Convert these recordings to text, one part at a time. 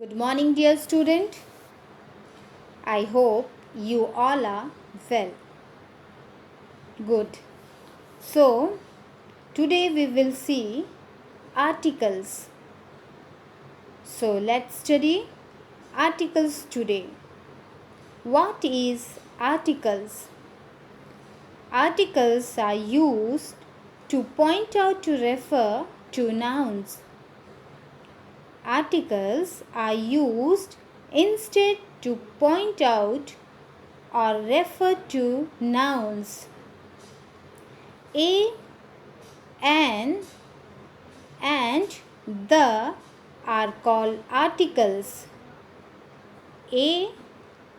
Good morning, dear student. I hope you all are well. Good. So, today we will see articles. So, let's study articles today. What is articles? Articles are used to point out to refer to nouns. Articles are used instead to point out or refer to nouns. A, an, and the are called articles. A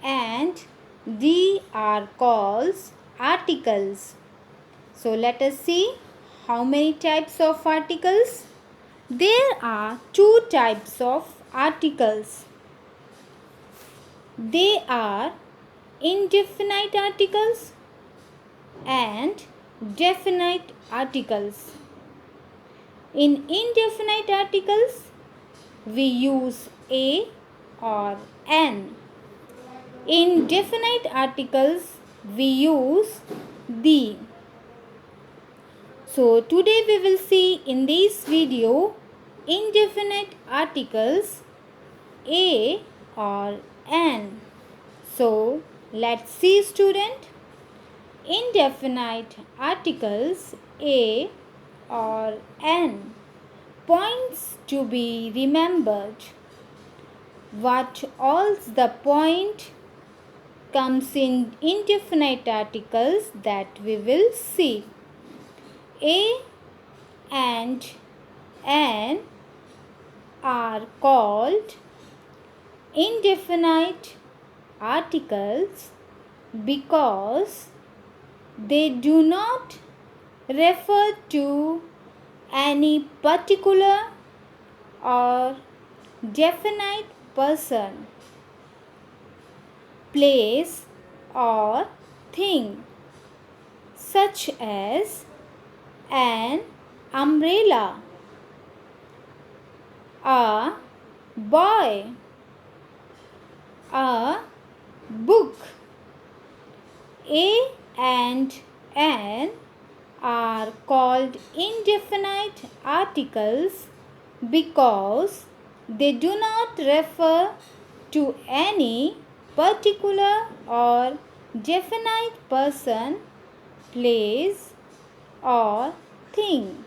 and the are called articles. So let us see how many types of articles. There are two types of articles. They are indefinite articles and definite articles. In indefinite articles, we use a or an. In definite articles, we use the. So today we will see in this video indefinite articles a or an. So let's see, student. Indefinite articles a or an. Points to be remembered. What all's the point comes in indefinite articles that we will see. A and an are called indefinite articles because they do not refer to any particular or definite person, place or thing, such as an umbrella, a boy, a book. A and an are called indefinite articles because they do not refer to any particular or definite person, place or thing,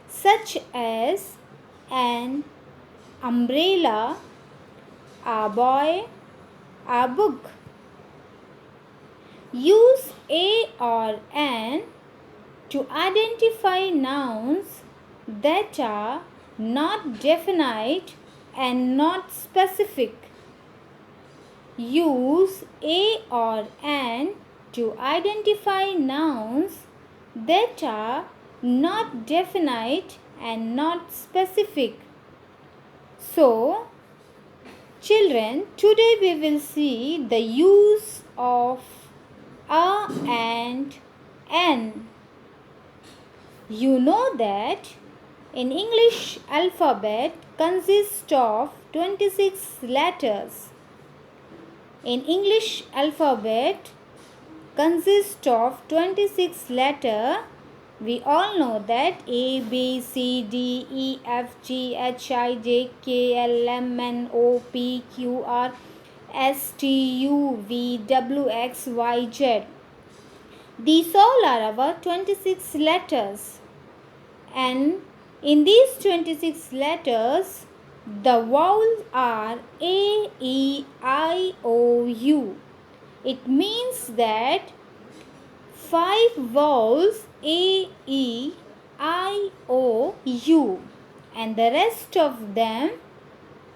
such as an umbrella, a boy, a book. Use a or an to identify nouns that are not definite and not specific. Use a or an to identify nouns that are not definite and not specific. So, children, today we will see the use of a and an. You know that in English alphabet consists of 26 letters. In English alphabet consists of 26 letters. We all know that A, B, C, D, E, F, G, H, I, J, K, L, M, N, O, P, Q, R, S, T, U, V, W, X, Y, Z. These all are our 26 letters. And in these 26 letters, the vowels are A, E, I, O, U. It means that 5 vowels A, E, I, O, U, and the rest of them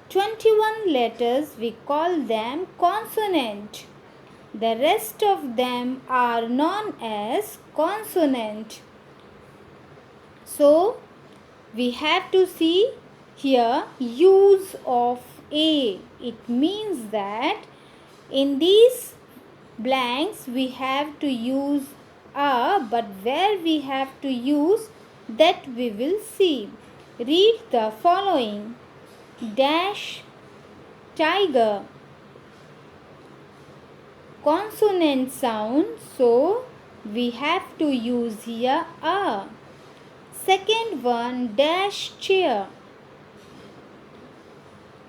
21 letters, we call them consonant. The rest of them are known as consonant. So, we have to see here use of a. It means that in these blanks we have to use a, but where we have to use that we will see. Read the following. Dash tiger. Consonant sound, so we have to use here a. Second one, dash chair.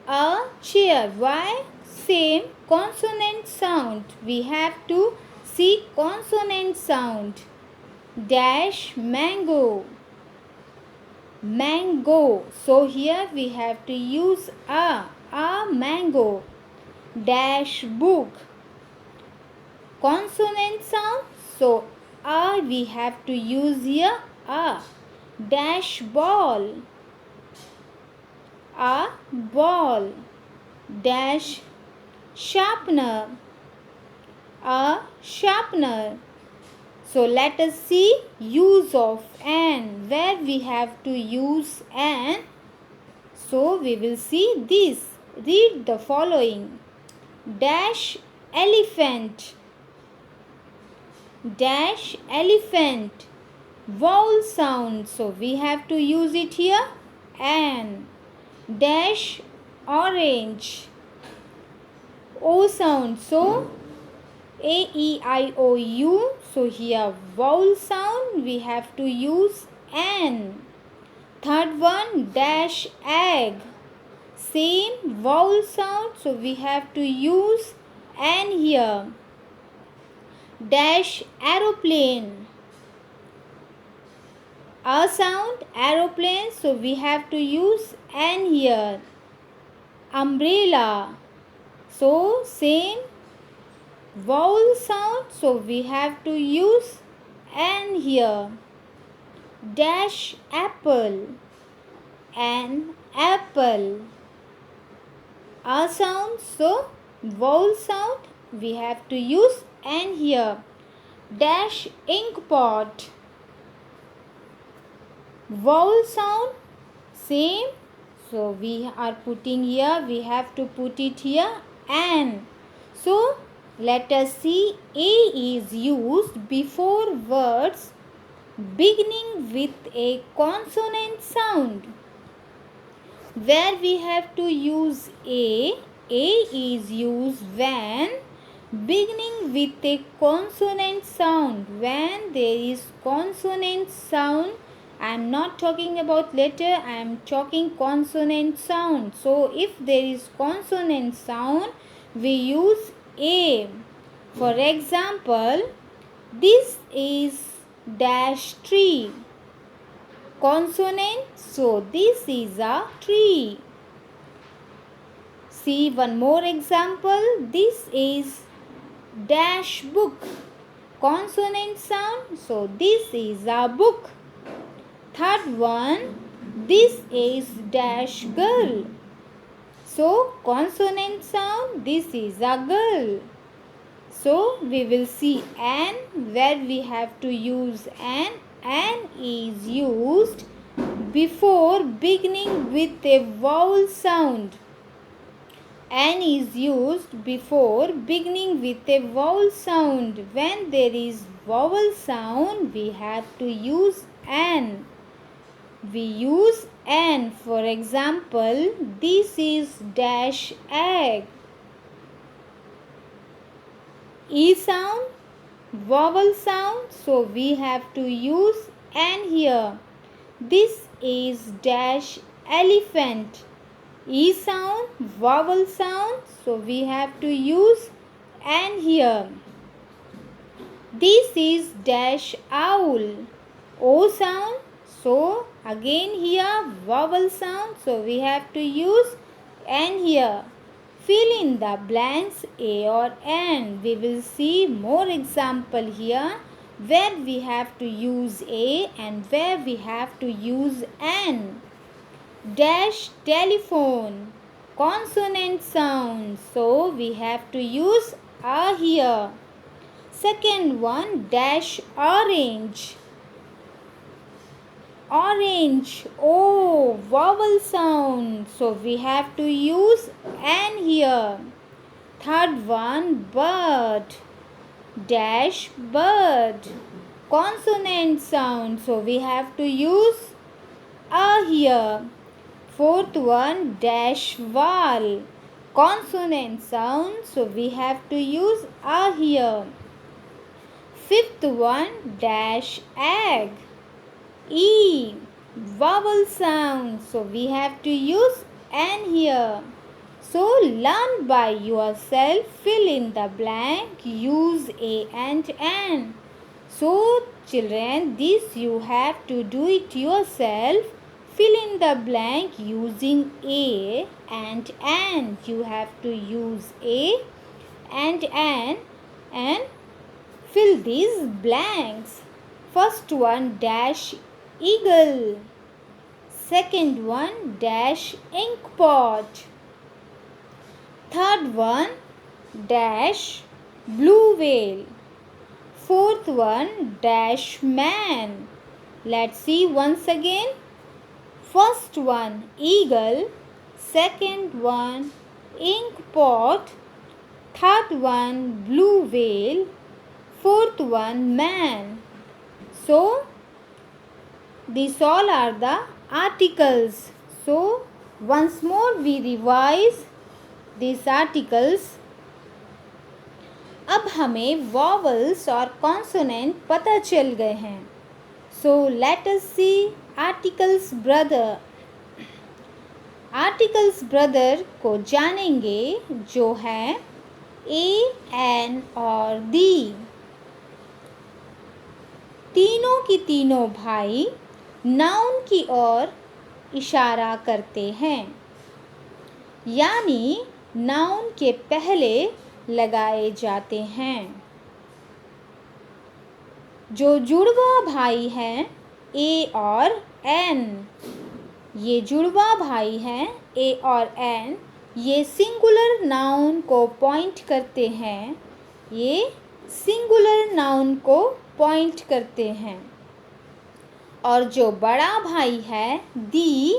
A chair. Why? Same consonant sound. We have to see consonant sound. Dash mango. Mango. So here we have to use a mango. Dash book. Consonant sound, so we have to use here a. Dash ball. A ball. Dash sharpener. A sharpener. So let us see use of an, where we have to use an. So we will see this. Read the following. Dash elephant. Dash elephant. Vowel sound, so we have to use it here an. Dash orange. O sound, so A-E-I-O-U, so here vowel sound we have to use an. Third one, dash egg. Same vowel sound, so we have to use an here. Dash aeroplane. A sound, aeroplane, so we have to use an here. Umbrella. So same vowel sound, so we have to use an here. Dash apple. An apple. A sound, so vowel sound we have to use an here. Dash ink pot. Vowel sound same, so we are putting here, we have to put it here an. So let us see, a is used before words beginning with a consonant sound. Where we have to use a is used when beginning with a consonant sound. When there is consonant sound, I am not talking about letter, I am talking consonant sound. So if there is consonant sound, we use a. For example, this is dash tree. Consonant, so this is a tree. See one more example. This is dash book. Consonant sound, so this is a book. Third one, this is dash girl. So consonant sound, this is a girl. So we will see an, where we have to use an. An is used before beginning with a vowel sound. An is used before beginning with a vowel sound. When there is vowel sound, we have to use an. We use an. For example, this is dash egg. E sound, vowel sound, so we have to use an here. This is dash elephant. E sound, vowel sound, so we have to use an here. This is dash owl. O sound, so again here vowel sound, so we have to use an here. Fill in the blanks a or an. We will see more example here where we have to use a and where we have to use an. Dash telephone. Consonant sound, so we have to use a here. Second one, dash orange. Orange, O, vowel sound, so we have to use an here. Third one, bird. Dash bird. Consonant sound, so we have to use a here. Fourth one, dash wall. consonant sound, so we have to use a here. Fifth one, dash egg. E, vowel sound, so we have to use N here. So learn by yourself, fill in the blank, use A and N. So children, this you have to do it yourself. Fill in the blank using A and N. You have to use A and N and fill these blanks. First one, dash eagle. Second one, dash ink pot. Third one, dash blue whale. Fourth one, dash man. Let's see once again. First one, eagle. Second one, ink pot. Third one, blue whale. Fourth one, man. So these all are the articles. So once more we revise these articles. अब हमें vowels और consonant पता चल गए हैं. So let us see articles brother. Articles brother को जानेंगे जो है A, N और D. तीनों की तीनों भाई नाउन की ओर इशारा करते हैं, यानी नाउन के पहले लगाए जाते हैं. जो जुड़वा भाई हैं ए और एन, ये जुड़वा भाई हैं ए और एन, ये सिंगुलर नाउन को पॉइंट करते हैं. ये सिंगुलर नाउन को पॉइंट करते हैं. और जो बड़ा भाई है दी,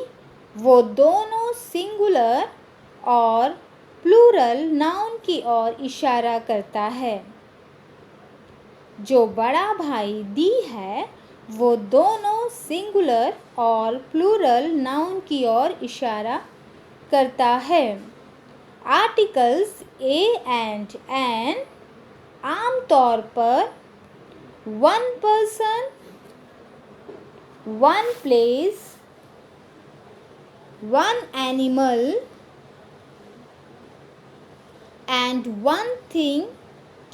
वो दोनों सिंगुलर और प्लूरल नाउन की ओर इशारा करता है. जो बड़ा भाई दी है वो दोनों सिंगुलर और प्लूरल नाउन की ओर इशारा करता है. आर्टिकल्स ए एंड एन आमतौर पर one person, one place, one animal and one thing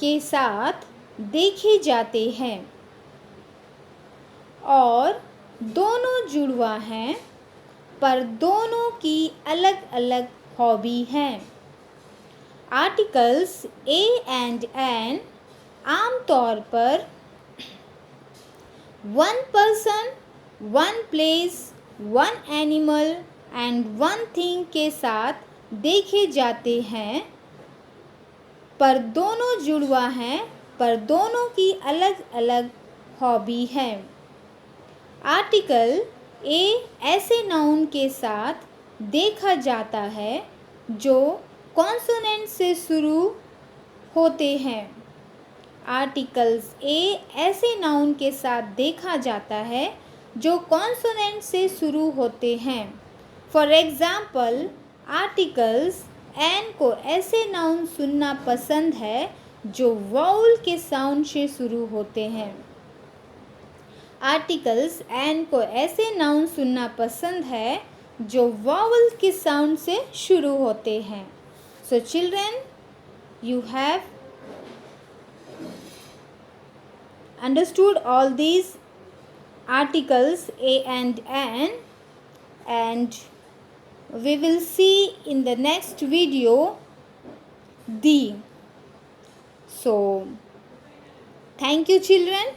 के साथ देखे जाते हैं और दोनों जुड़वा हैं, पर दोनों की अलग अलग हॉबी हैं. आर्टिकल्स ए एंड एन आमतौर पर one person, one place, one animal and one thing के साथ देखे जाते हैं, पर दोनों जुड़वा हैं, पर दोनों की अलग अलग हॉबी है. आर्टिकल ए ऐसे नाउन के साथ देखा जाता है जो कॉन्सोनेंट से शुरू होते हैं. आर्टिकल्स ए ऐसे नाउन के साथ देखा जाता है जो कॉन्सोनेंट से शुरू होते हैं. फॉर एग्ज़ाम्पल, आर्टिकल्स एन को ऐसे नाउन सुनना पसंद है जो वाउल के साउंड से शुरू होते हैं. आर्टिकल्स एन को ऐसे नाउन सुनना पसंद है जो वावल के साउंड से शुरू होते हैं. So children, you have understood all these articles A and N, and we will see in the next video D. So thank you children.